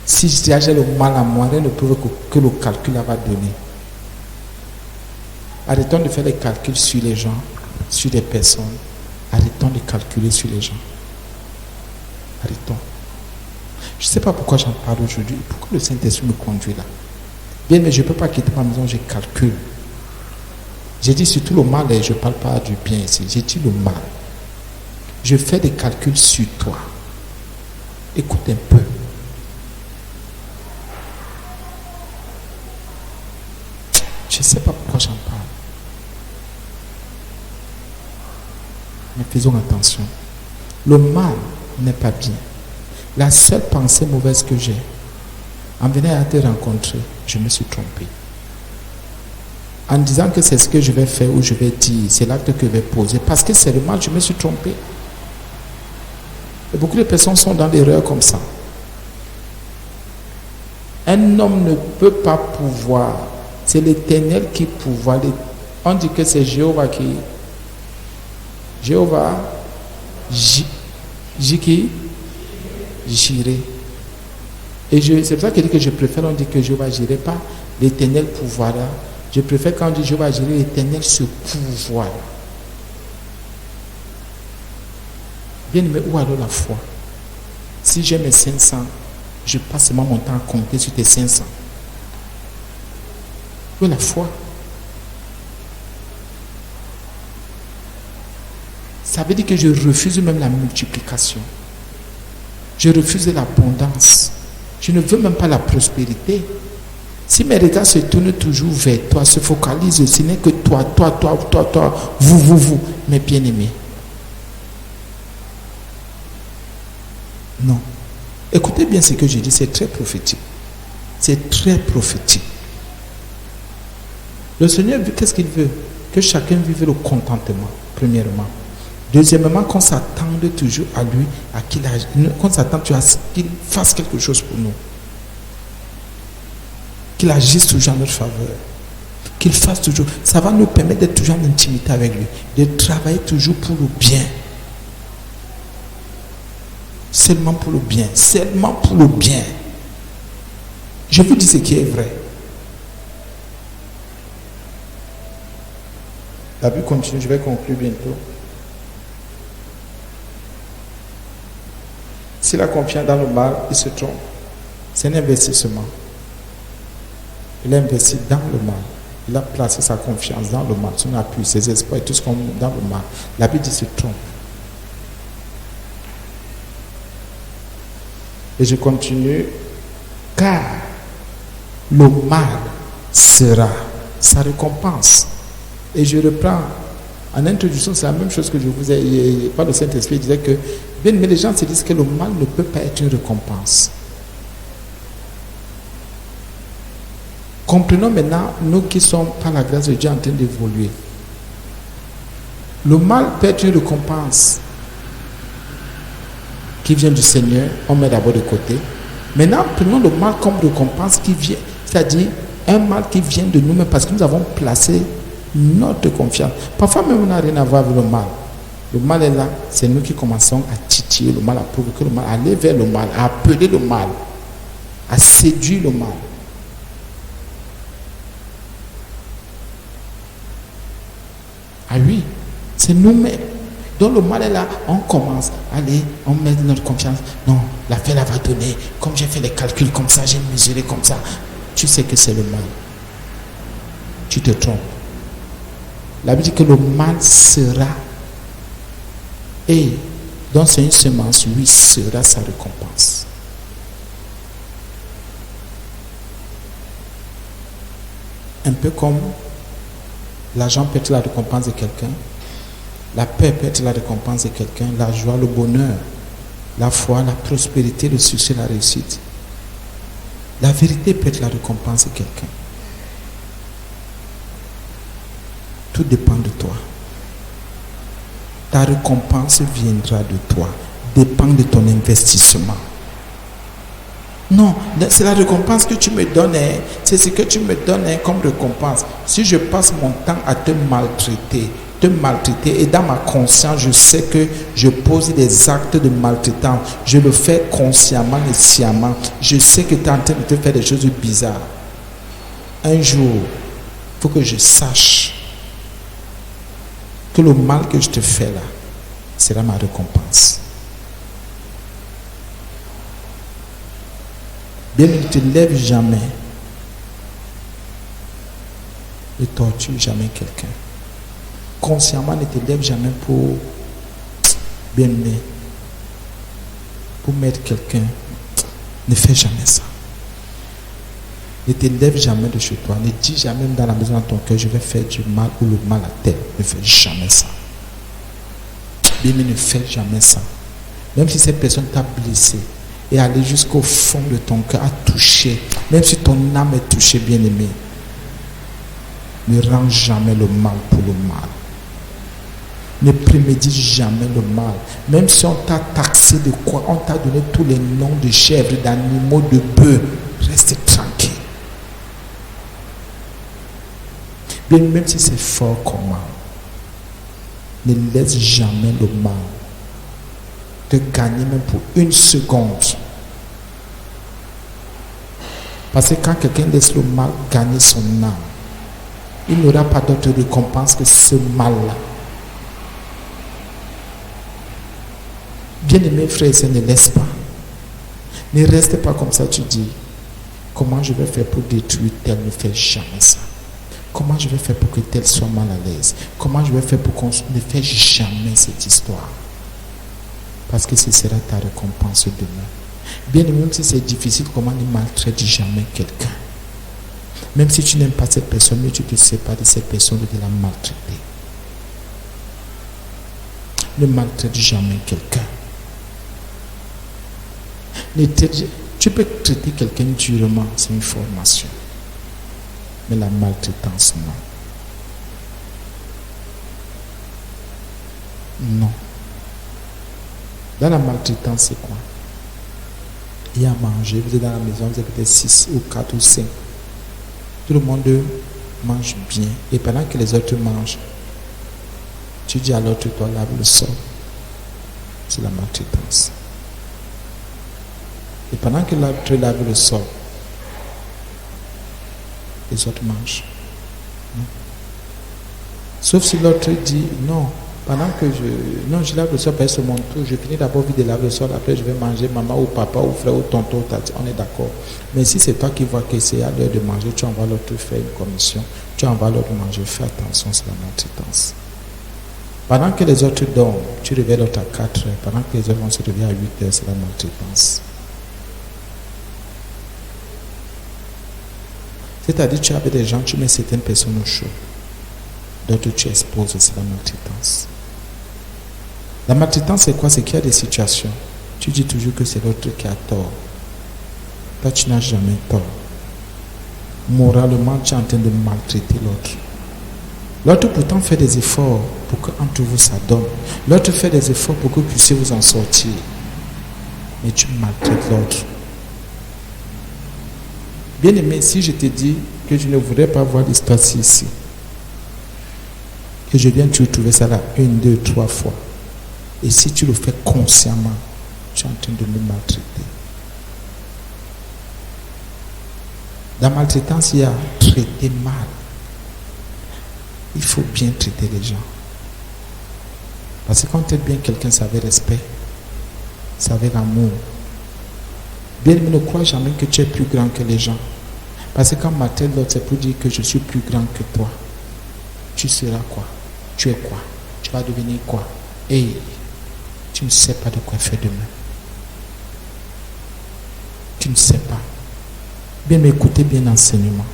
Si j'ai le mal à moi, rien ne prouve que le calcul va donner. Arrêtons de faire les calculs sur les gens, sur les personnes. Arrêtons de calculer sur les gens. Arrêtons. Je ne sais pas pourquoi j'en parle aujourd'hui. Pourquoi le Saint-Esprit me conduit là? Bien, mais je ne peux pas quitter ma maison, je calcule. J'ai dit surtout le mal, et je ne parle pas du bien ici. J'ai dit le mal. Je fais des calculs sur toi. Écoute un peu. Je ne sais pas pourquoi j'en parle. Mais faisons attention. Le mal n'est pas bien. La seule pensée mauvaise que j'ai, en venant à te rencontrer, je me suis trompé. En disant que c'est ce que je vais faire ou je vais dire, c'est l'acte que je vais poser. Parce que c'est le mal, je me suis trompé. Et beaucoup de personnes sont dans l'erreur comme ça. Un homme ne peut pas pouvoir. C'est l'Éternel qui pouvoir. On dit que c'est Jéhovah qui... Jéhovah... qui Jiré. Et c'est pour ça qu'il dit que je préfère, on dit que Jéhovah Jiré, pas l'Éternel pouvoira. Je préfère quand on dit Jéhovah Jiré, l'Éternel se pouvoira. Bien aimé, où alors la foi? Si j'ai mes 500, je passe seulement mon temps à compter sur tes 500. Où est la foi? Ça veut dire que je refuse même la multiplication. Je refuse l'abondance. Je ne veux même pas la prospérité. Si mes regards se tournent toujours vers toi, se focalisent, ce n'est que toi, vous, mes bien-aimés. Non. Écoutez bien ce que je dis, c'est très prophétique. C'est très prophétique. Le Seigneur, qu'est-ce qu'il veut? Que chacun vive le contentement, premièrement. Deuxièmement, qu'on s'attende toujours à lui, qu'on s'attende à ce qu'il fasse quelque chose pour nous. Qu'il agisse toujours en notre faveur. Qu'il fasse toujours. Ça va nous permettre d'être toujours en intimité avec lui. De travailler toujours pour le bien. seulement pour le bien, seulement pour le bien. Je vous dis ce qui est vrai. La Bible continue, je vais conclure bientôt. S'il a confiance dans le mal, il se trompe. C'est un investissement. Il a investi dans le mal. Il a placé sa confiance dans le mal, son appui, ses espoirs et tout ce qu'on met dans le mal. La Bible dit se trompe. Et je continue. Car le mal sera sa récompense. Et je reprends. En introduction, c'est la même chose que je vous ai par le Saint-Esprit. Il disait que, bien, mais les gens se disent que le mal ne peut pas être une récompense. Comprenons maintenant, nous qui sommes par la grâce de Dieu en train d'évoluer. Le mal peut être une récompense qui vient du Seigneur, on met d'abord de côté. Maintenant, prenons le mal comme récompense qui vient, c'est-à-dire un mal qui vient de nous-mêmes parce que nous avons placé notre confiance. Parfois même, on n'a rien à voir avec le mal. Le mal est là, c'est nous qui commençons à titiller le mal, à provoquer le mal, à aller vers le mal, à appeler le mal, à séduire le mal. Ah oui, c'est nous-mêmes. Donc le mal est là, on commence, allez, on met notre confiance. Non, l'affaire là va donner. Comme j'ai fait les calculs comme ça, j'ai mesuré comme ça. Tu sais que c'est le mal. Tu te trompes. La Bible dit que le mal sera. Et donc c'est une semence, lui sera sa récompense. Un peu comme l'argent peut être la récompense de quelqu'un. La paix peut être la récompense de quelqu'un. La joie, le bonheur, la foi, la prospérité, le succès, la réussite. La vérité peut être la récompense de quelqu'un. Tout dépend de toi. Ta récompense viendra de toi. Dépend de ton investissement. Non, c'est la récompense que tu me donnes. C'est ce que tu me donnes comme récompense. Si je passe mon temps à te maltraiter, et dans ma conscience, je sais que je pose des actes de maltraitance. Je le fais consciemment et sciemment. Je sais que tu es en train de te faire des choses bizarres. Un jour, il faut que je sache que le mal que je te fais là sera ma récompense. Bien, ne te lève jamais. Ne torture jamais quelqu'un. Consciemment, ne te lève jamais pour bien aimer, pour mettre quelqu'un. Ne fais jamais ça. Ne te lève jamais de chez toi. Ne dis jamais dans la maison, dans ton cœur, je vais faire du mal ou le mal à terre. Ne fais jamais ça. Bien aimé, ne fais jamais ça. Même si cette personne t'a blessé et aller jusqu'au fond de ton cœur, à toucher, même si ton âme est touchée, bien aimé, ne rends jamais le mal pour le mal. Ne prémédite jamais le mal. Même si on t'a taxé de quoi, on t'a donné tous les noms de chèvres, d'animaux, de bœufs, reste tranquille. Bien, même si c'est fort comme mal, ne laisse jamais le mal te gagner même pour une seconde. Parce que quand quelqu'un laisse le mal gagner son âme, il n'aura pas d'autre récompense que ce mal-là. Bien-aimés frères et sœurs, ne laisse pas. Ne reste pas comme ça, tu dis, comment je vais faire pour détruire tel? Ne fais jamais ça. Comment je vais faire pour que tel soit mal à l'aise? Comment je vais faire pour qu'on ne fait jamais cette histoire? Parce que ce sera ta récompense demain. Bien-aimé, même si c'est difficile, comment ne maltraite jamais quelqu'un? Même si tu n'aimes pas cette personne, mais tu te sépares de cette personne de la maltraiter. Ne maltraite jamais quelqu'un. Tu peux traiter quelqu'un durement, c'est une formation. Mais la maltraitance, non. Non. Dans la maltraitance, c'est quoi? Il y a à manger, vous êtes dans la maison, vous êtes peut-être 6 ou 4 ou 5. Tout le monde mange bien. Et pendant que les autres mangent, tu dis à l'autre, toi, lave le sol. C'est la maltraitance. Et pendant que l'autre lave le sol, les autres mangent. Sauf si l'autre dit non, pendant que je lave le sol, sur mon tour, je finis d'abord vite de laver le sol, après je vais manger maman ou papa ou frère ou tonton, on est d'accord. Mais si c'est toi qui vois que c'est à l'heure de manger, tu envoies l'autre faire une commission, tu envoies l'autre manger, fais attention, c'est la maltraitance. Pendant que les autres dorment, tu réveilles l'autre à 4 heures, pendant que les autres vont se réveiller à 8 heures, c'est la maltraitance. C'est-à-dire, tu es avec des gens, tu mets certaines personnes au chaud. D'autres, tu exposes, c'est la maltraitance. La maltraitance, c'est quoi? C'est qu'il y a des situations. Tu dis toujours que c'est l'autre qui a tort. Toi, tu n'as jamais tort. Moralement, tu es en train de maltraiter l'autre. L'autre, pourtant, fait des efforts pour qu'entre vous, ça donne. L'autre fait des efforts pour que vous puissiez vous en sortir. Mais tu maltraites l'autre. Bien aimé, si je te dis que je ne voudrais pas voir l'histoire ici, que je viens toujours trouver ça là 1, 2, 3 fois, et si tu le fais consciemment, tu es en train de me maltraiter. Dans la maltraitance, il y a traiter mal. Il faut bien traiter les gens. Parce que quand tu aides bien quelqu'un, ça avec respect, ça avec amour. Bien, mais ne crois jamais que tu es plus grand que les gens. Parce que quand maltraite l'autre, c'est pour dire que je suis plus grand que toi. Tu seras quoi? Tu es quoi? Tu vas devenir quoi? Et tu ne sais pas de quoi faire demain. Tu ne sais pas. Bien, mais écoutez bien l'enseignement.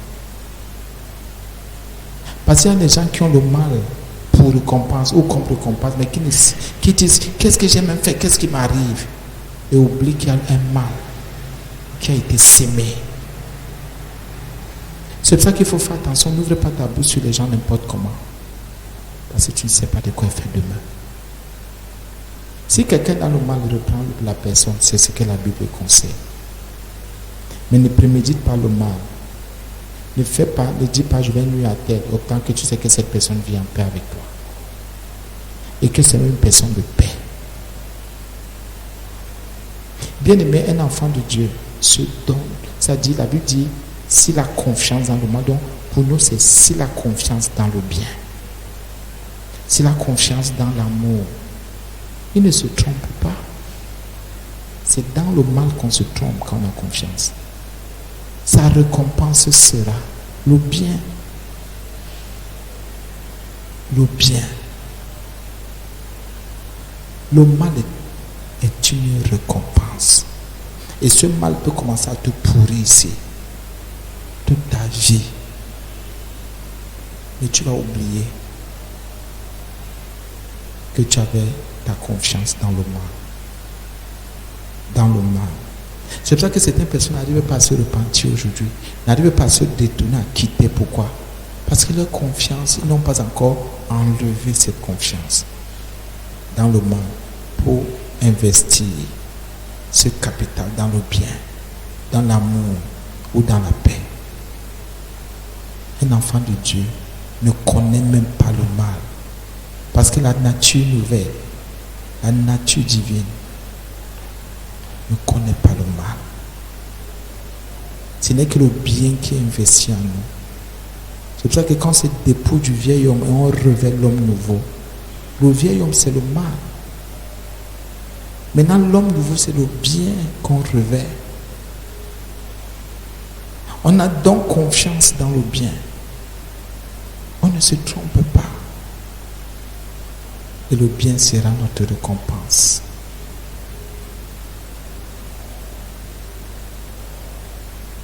Parce qu'il y a des gens qui ont le mal pour récompense ou contre récompense, mais qui disent qu'est-ce que j'ai même fait, qu'est-ce qui m'arrive, et oublient qu'il y a un mal qui a été sémé. C'est pour ça qu'il faut faire attention, n'ouvre pas ta bouche sur les gens n'importe comment. Parce que tu ne sais pas de quoi faire demain. Si quelqu'un dans le mal reprend la personne, c'est ce que la Bible conseille. Mais ne prémédite pas le mal. Ne fais pas, ne dis pas je vais nuire à terre, autant que tu sais que cette personne vit en paix avec toi. Et que c'est même une personne de paix. Bien aimé, un enfant de Dieu se donne. Ça dit, la Bible dit, si la confiance dans le mal, donc pour nous c'est si la confiance dans le bien. Si la confiance dans l'amour. Il ne se trompe pas. C'est dans le mal qu'on se trompe quand on a confiance. Sa récompense sera le bien. Le bien. Le mal est une récompense. Et ce mal peut commencer à te pourrir ici. Toute ta vie. Mais tu vas oublier que tu avais ta confiance dans le mal. Dans le mal. C'est pour ça que certaines personnes n'arrivent pas à se repentir aujourd'hui, n'arrivent pas à se détourner, à quitter. Pourquoi? Parce que leur confiance, ils n'ont pas encore enlevé cette confiance dans le mal pour investir ce capital dans le bien, dans l'amour ou dans la paix. Un enfant de Dieu ne connaît même pas le mal parce que la nature nouvelle, la nature divine, ne connaît pas le mal. Ce n'est que le bien qui est investi en nous. C'est pour ça que quand c'est dépôt du vieil homme et on révèle l'homme nouveau, le vieil homme c'est le mal. Maintenant l'homme nouveau c'est le bien qu'on révèle. On a donc confiance dans le bien. On ne se trompe pas. Et le bien sera notre récompense.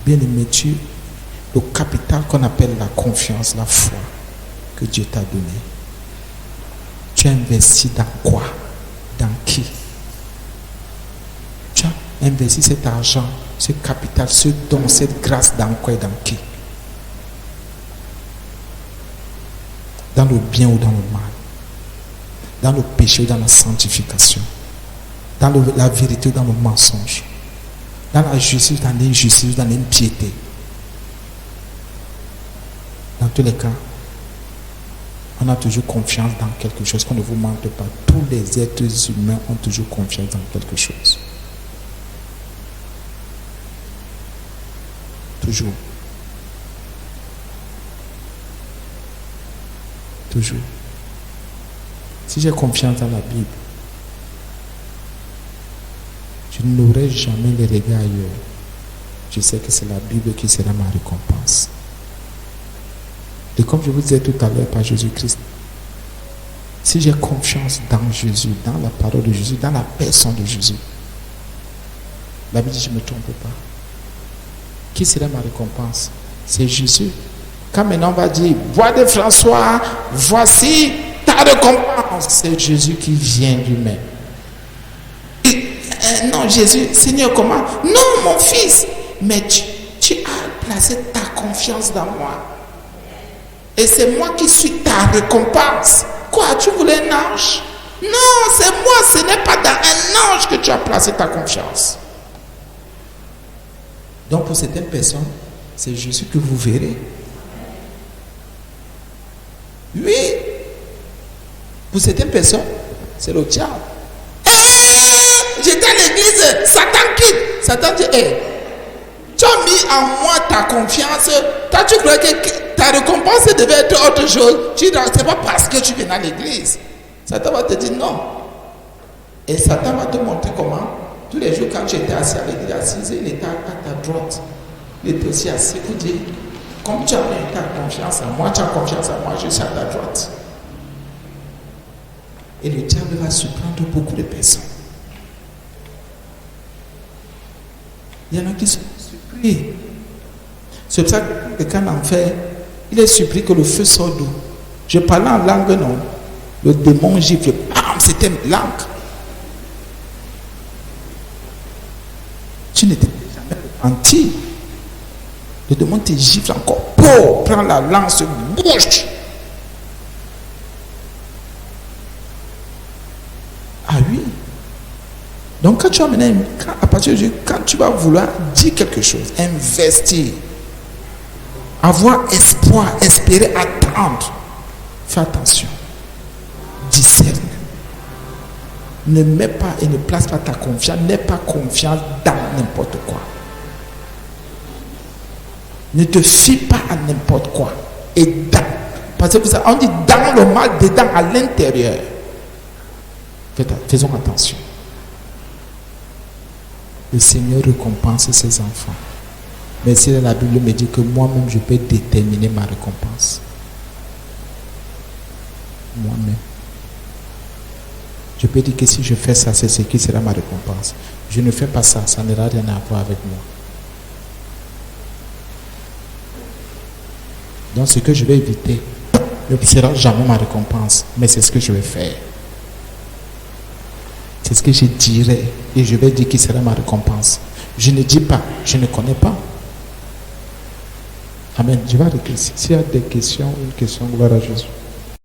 Bien-aimé, le capital qu'on appelle la confiance, la foi que Dieu t'a donné. Tu as investi dans quoi? Dans qui? Tu as investi cet argent, ce capital, ce don, cette grâce dans quoi et dans qui? Dans le bien ou dans le mal? Dans le péché ou dans la sanctification? Dans la vérité ou dans le mensonge? Dans la justice, dans l'injustice, dans l'impiété? Dans tous les cas, on a toujours confiance dans quelque chose, qu'on ne vous mente pas. Tous les êtres humains ont toujours confiance dans quelque chose. Toujours. Toujours. Si j'ai confiance dans la Bible, je n'aurai jamais les regards ailleurs. Je sais que c'est la Bible qui sera ma récompense. Et comme je vous disais tout à l'heure par Jésus-Christ, si j'ai confiance dans Jésus, dans la parole de Jésus, dans la personne de Jésus, la Bible dit, je ne me trompe pas. Qui sera ma récompense? C'est Jésus. Quand maintenant on va dire, voix de François, voici ta récompense, c'est Jésus qui vient lui-même. Non, Jésus, Seigneur, comment? Non, mon fils, mais tu as placé ta confiance dans moi. Et c'est moi qui suis ta récompense. Quoi, tu voulais un ange? Non, c'est moi, ce n'est pas dans un ange que tu as placé ta confiance. Donc pour certaines personnes, c'est Jésus que vous verrez. Oui. Pour certaines personnes, c'est le diable. J'étais à l'église, Satan quitte. Satan dit, tu as mis en moi ta confiance. Toi, tu croyais que ta récompense devait être autre chose. Tu dis, c'est pas parce que tu viens à l'église. Satan va te dire non. Et Satan va te montrer comment. Tous les jours, quand tu étais assis à l'église, assise, il était à ta droite. Il était aussi assis. Il dit, comme tu as mis ta confiance en moi, tu as confiance en moi, je suis à ta droite. Et le diable va surprendre beaucoup de personnes. Il y en a qui sont surpris. C'est pour ça que quand on fait, il est surpris que le feu sort d'où. Je parlais en langue, non. Le démon gifle, bam, c'était une langue. Tu n'étais jamais repenti. Le démon te gifle encore. Oh, prends la lance, bouge. Ah oui. Donc quand tu as mené, à partir de quand tu vas vouloir dire quelque chose, investir, avoir espoir, espérer, attendre, fais attention. Discerne. Ne mets pas et ne place pas ta confiance, n'aie pas confiance dans n'importe quoi. Ne te fie pas à n'importe quoi. Et dans, parce que on dit dans le mal, dedans, à l'intérieur. Faisons attention. Le Seigneur récompense ses enfants. Mais si la Bible me dit que moi-même, je peux déterminer ma récompense. Moi-même. Je peux dire que si je fais ça, c'est ce qui sera ma récompense. Je ne fais pas ça, ça n'aura rien à voir avec moi. Donc ce que je vais éviter ne sera jamais ma récompense, mais c'est ce que je vais faire. C'est ce que je dirai et je vais dire qui sera ma récompense. Je ne dis pas, je ne connais pas. Amen. Je vais arrêter ici. S'il y a des questions, une question, gloire à Jésus.